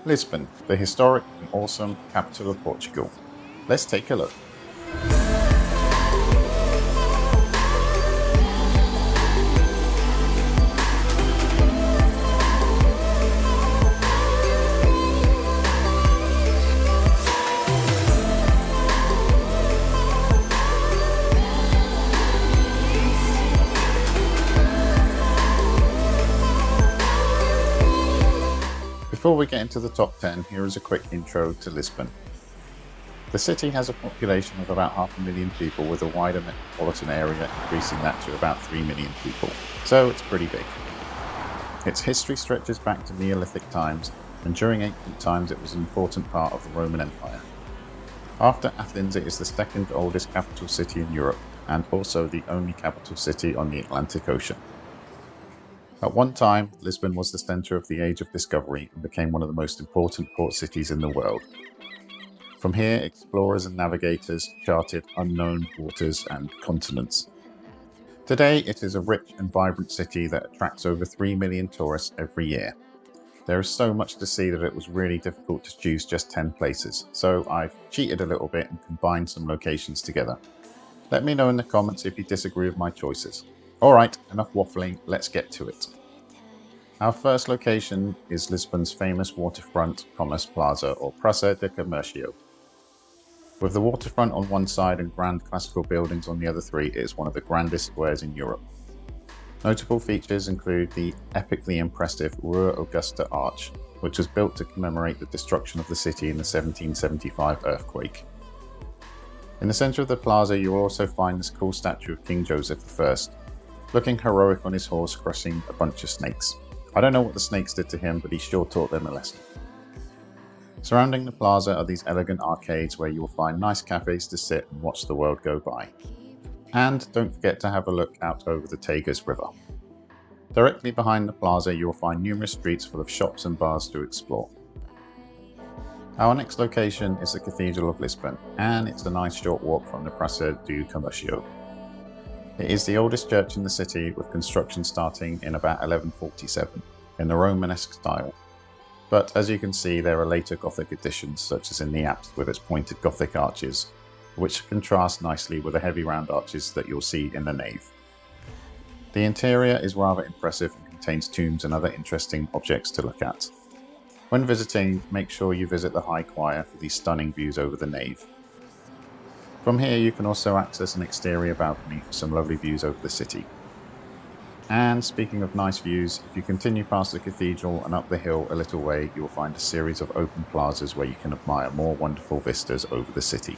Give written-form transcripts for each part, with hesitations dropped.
Lisbon, the historic and awesome capital of Portugal. Let's take a look. Before we get into the top 10, here is a quick intro to Lisbon. The city has a population of about 500,000 people, with a wider metropolitan area increasing that to about 3 million people, so it's pretty big. Its history stretches back to Neolithic times, and during ancient times it was an important part of the Roman Empire. After Athens, it is the second oldest capital city in Europe, and also the only capital city on the Atlantic Ocean. At one time, Lisbon was the centre of the Age of Discovery and became one of the most important port cities in the world. From here, explorers and navigators charted unknown waters and continents. Today, it is a rich and vibrant city that attracts over 3 million tourists every year. There is so much to see that it was really difficult to choose just 10 places, so I've cheated a little bit and combined some locations together. Let me know in the comments if you disagree with my choices. Alright, enough waffling, let's get to it. Our first location is Lisbon's famous waterfront commerce plaza, or Praça de Comércio. With the waterfront on one side and grand classical buildings on the other three, it is one of the grandest squares in Europe. Notable features include the epically impressive Rua Augusta Arch, which was built to commemorate the destruction of the city in the 1775 earthquake. In the centre of the plaza, you will also find this cool statue of King Joseph I, looking heroic on his horse crushing a bunch of snakes. I don't know what the snakes did to him, but he sure taught them a lesson. Surrounding the plaza are these elegant arcades where you will find nice cafes to sit and watch the world go by. And don't forget to have a look out over the Tagus River. Directly behind the plaza, you will find numerous streets full of shops and bars to explore. Our next location is the Cathedral of Lisbon, and it's a nice short walk from the Praça do Comércio. It is the oldest church in the city, with construction starting in about 1147, in the Romanesque style. But as you can see, there are later Gothic additions, such as in the apse with its pointed Gothic arches, which contrast nicely with the heavy round arches that you'll see in the nave. The interior is rather impressive and contains tombs and other interesting objects to look at. When visiting, make sure you visit the high choir for these stunning views over the nave. From here you can also access an exterior balcony for some lovely views over the city. And speaking of nice views, if you continue past the cathedral and up the hill a little way, you will find a series of open plazas where you can admire more wonderful vistas over the city.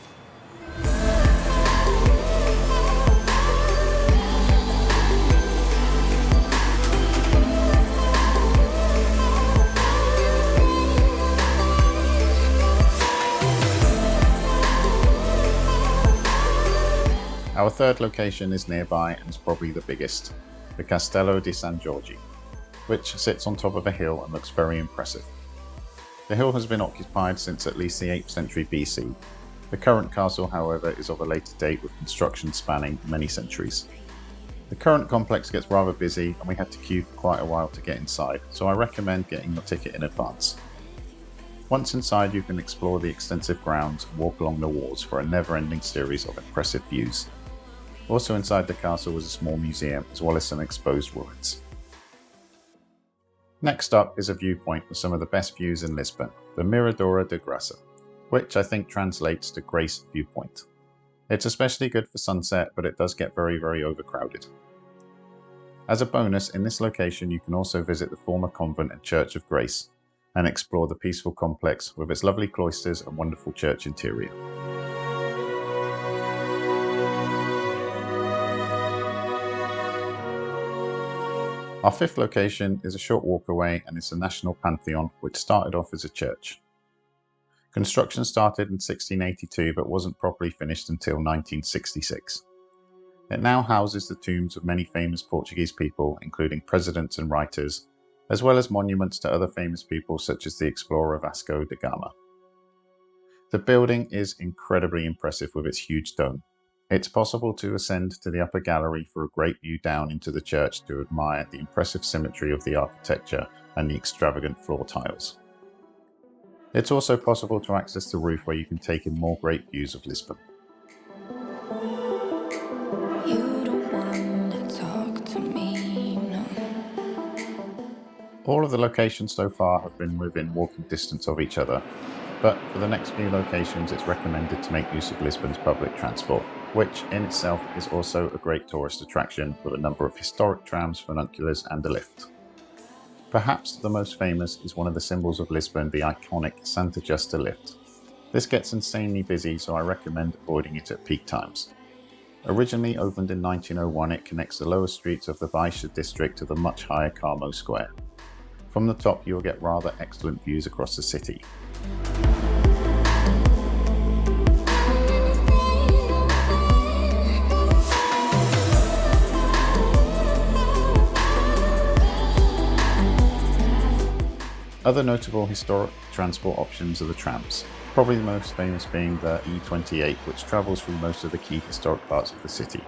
Our third location is nearby and is probably the biggest, the Castelo de San Jorge, which sits on top of a hill and looks very impressive. The hill has been occupied since at least the 8th century BC. The current castle, however, is of a later date with construction spanning many centuries. The current complex gets rather busy and we had to queue for quite a while to get inside, so I recommend getting your ticket in advance. Once inside, you can explore the extensive grounds and walk along the walls for a never-ending series of impressive views. Also inside the castle was a small museum, as well as some exposed ruins. Next up is a viewpoint with some of the best views in Lisbon, the Miradouro de Graça, which I think translates to Grace Viewpoint. It's especially good for sunset, but it does get very overcrowded. As a bonus, in this location you can also visit the former convent and Church of Grace, and explore the peaceful complex with its lovely cloisters and wonderful church interior. Our fifth location is a short walk away and is the National Pantheon, which started off as a church. Construction started in 1682 but wasn't properly finished until 1966. It now houses the tombs of many famous Portuguese people, including presidents and writers, as well as monuments to other famous people such as the explorer Vasco da Gama. The building is incredibly impressive with its huge dome. It's possible to ascend to the upper gallery for a great view down into the church to admire the impressive symmetry of the architecture and the extravagant floor tiles. It's also possible to access the roof where you can take in more great views of Lisbon. You don't wanna talk to me, no. All of the locations so far have been within walking distance of each other, but for the next few locations it's recommended to make use of Lisbon's public transport, which in itself is also a great tourist attraction with a number of historic trams, funiculars and a lift. Perhaps the most famous is one of the symbols of Lisbon, the iconic Santa Justa lift. This gets insanely busy, so I recommend avoiding it at peak times. Originally opened in 1901, it connects the lower streets of the Baixa district to the much higher Carmo Square. From the top you will get rather excellent views across the city. Other notable historic transport options are the trams, probably the most famous being the E28, which travels through most of the key historic parts of the city.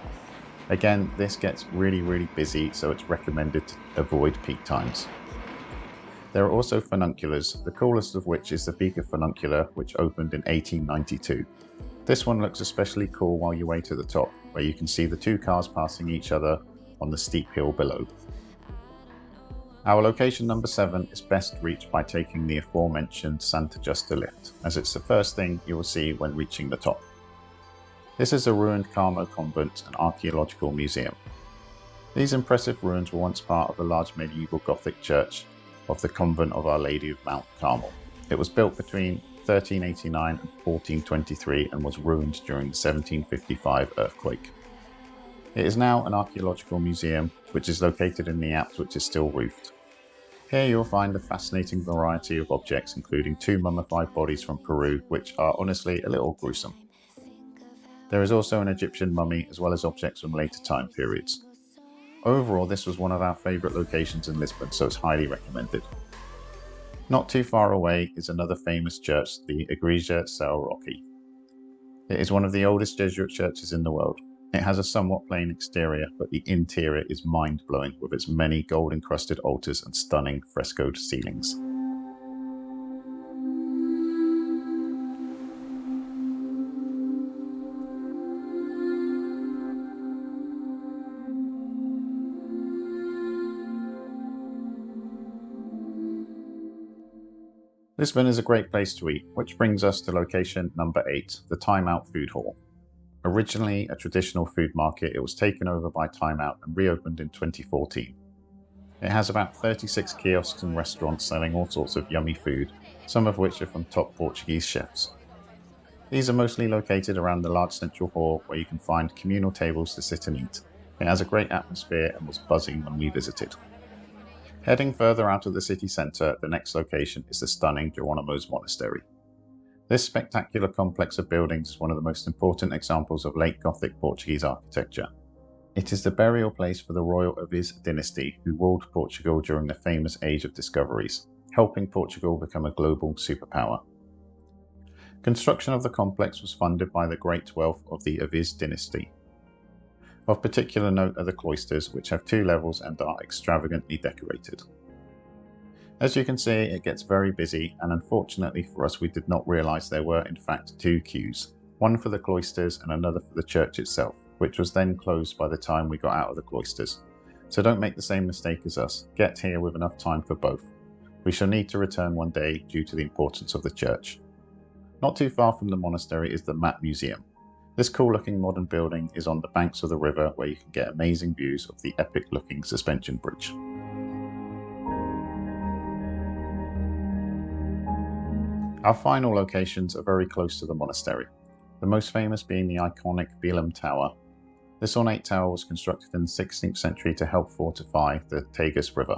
Again, this gets really busy, so it's recommended to avoid peak times. There are also funiculars, the coolest of which is the Beaker Funicular, which opened in 1892. This one looks especially cool while you wait at the top, where you can see the two cars passing each other on the steep hill below. Our location number 7 is best reached by taking the aforementioned Santa Justa lift, as it's the first thing you will see when reaching the top. This is a ruined Carmo convent and archaeological museum. These impressive ruins were once part of a large medieval Gothic church of the convent of Our Lady of Mount Carmel. It was built between 1389 and 1423 and was ruined during the 1755 earthquake. It is now an archaeological museum, which is located in the apse, which is still roofed. Here you'll find a fascinating variety of objects, including 2 mummified bodies from Peru, which are honestly a little gruesome. There is also an Egyptian mummy, as well as objects from later time periods. Overall, this was one of our favourite locations in Lisbon, so it's highly recommended. Not too far away is another famous church, the Igreja São Roque. It is one of the oldest Jesuit churches in the world. It has a somewhat plain exterior, but the interior is mind-blowing with its many gold-encrusted altars and stunning frescoed ceilings. Lisbon is a great place to eat, which brings us to location number 8, the Time Out Food Hall. Originally a traditional food market, it was taken over by Time Out and reopened in 2014. It has about 36 kiosks and restaurants selling all sorts of yummy food, some of which are from top Portuguese chefs. These are mostly located around the large central hall where you can find communal tables to sit and eat. It has a great atmosphere and was buzzing when we visited. Heading further out of the city centre, the next location is the stunning Jerónimos Monastery. This spectacular complex of buildings is one of the most important examples of late Gothic Portuguese architecture. It is the burial place for the royal Aviz dynasty who ruled Portugal during the famous Age of Discoveries, helping Portugal become a global superpower. Construction of the complex was funded by the great wealth of the Aviz dynasty. Of particular note are the cloisters, which have 2 levels and are extravagantly decorated. As you can see, it gets very busy, and unfortunately for us we did not realise there were in fact 2 queues, one for the cloisters and another for the church itself, which was then closed by the time we got out of the cloisters. So don't make the same mistake as us, get here with enough time for both. We shall need to return one day due to the importance of the church. Not too far from the monastery is the MAAT Museum. This cool looking modern building is on the banks of the river where you can get amazing views of the epic looking suspension bridge. Our final locations are very close to the monastery, the most famous being the iconic Belém Tower. This ornate tower was constructed in the 16th century to help fortify the Tagus River.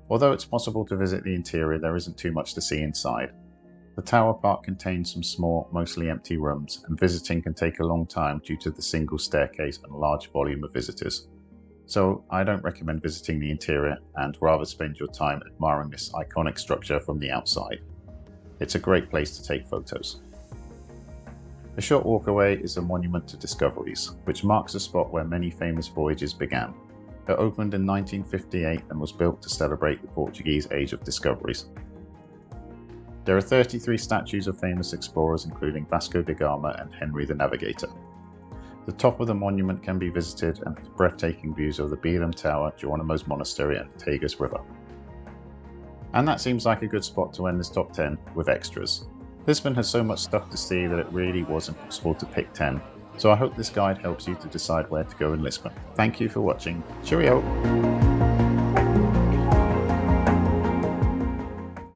Although it's possible to visit the interior, there isn't too much to see inside. The tower part contains some small, mostly empty rooms, and visiting can take a long time due to the single staircase and large volume of visitors. So I don't recommend visiting the interior and rather spend your time admiring this iconic structure from the outside. It's a great place to take photos. A short walk away is the Monument to Discoveries, which marks a spot where many famous voyages began. It opened in 1958 and was built to celebrate the Portuguese Age of Discoveries. There are 33 statues of famous explorers including Vasco da Gama and Henry the Navigator. The top of the monument can be visited and has breathtaking views of the Belém Tower, Jerónimos Monastery and the Tagus River. And that seems like a good spot to end this top 10 with extras. Lisbon has so much stuff to see that it really was impossible to pick 10, so I hope this guide helps you to decide where to go in Lisbon. Thank you for watching. Cheerio!